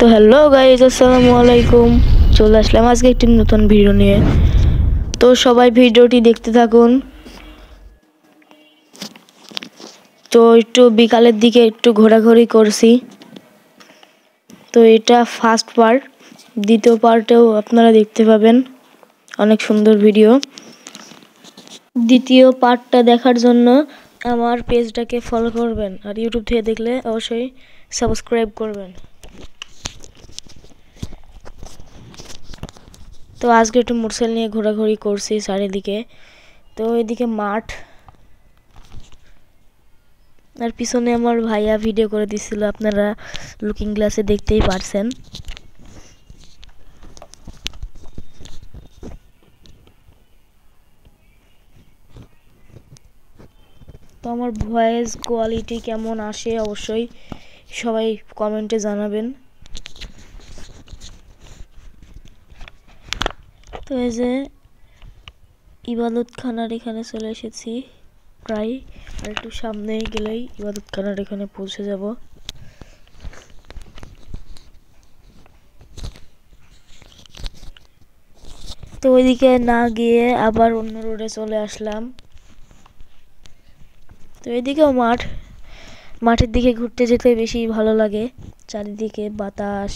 তো hello guys, আসসালামু আলাইকুম। চলে আসলাম আজকে একটি নতুন ভিডিও নিয়ে। তো সবাই ভিডিওটি দেখতে থাকুন। তো একটু বিকালের দিকে একটু ঘোরাঘুরি করছি। তো এটা ফার্স্ট পার্ট, দ্বিতীয় পার্টেও আপনারা দেখতে পাবেন অনেক সুন্দর ভিডিও। দ্বিতীয় পার্টটা দেখার জন্য আমার পেজটাকে ফলো করবেন, আর ইউটিউব থেকে দেখলে অবশ্যই সাবস্ক্রাইব করবেন। তো আজকে একটু মোটরসাইকেল নিয়ে ঘোরাঘুরি করছি চারিদিকে। তো এদিকে মাঠ, আর পিছনে আমার ভাইয়া ভিডিও করে দিছিল, আপনারা লুকিং গ্লাসে দেখতেই পারছেন। তো আমার ভয়েস কোয়ালিটি কেমন আসে অবশ্যই সবাই কমেন্টে জানাবেন। তো এই যে ইবাদতখানার এখানে চলে এসেছি প্রায়, আর একটু সামনে গেলেই ইবাদতখানার এখানে পৌঁছে যাব। তো ওইদিকে না গিয়ে আবার অন্য রোডে চলে আসলাম। তো এদিকেও মাঠের দিকে ঘুরতে যেতে বেশি ভালো লাগে, চারিদিকে বাতাস,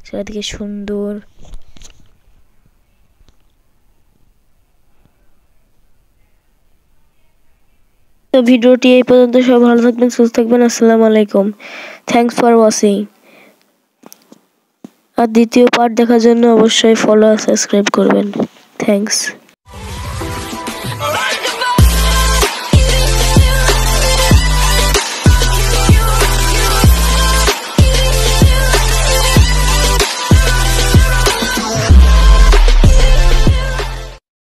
চারিদিকে সুন্দর। তো ভিডিওটি এই পর্যন্ত, সবাই ভালো থাকবেন, সুস্থ থাকবেন। আসসালামু আলাইকুম, থ্যাংকস ফর ওয়াচিং। আর দ্বিতীয় পার্ট দেখার জন্য অবশ্যই ফলো আর সাবস্ক্রাইব করবেন। থ্যাংকস।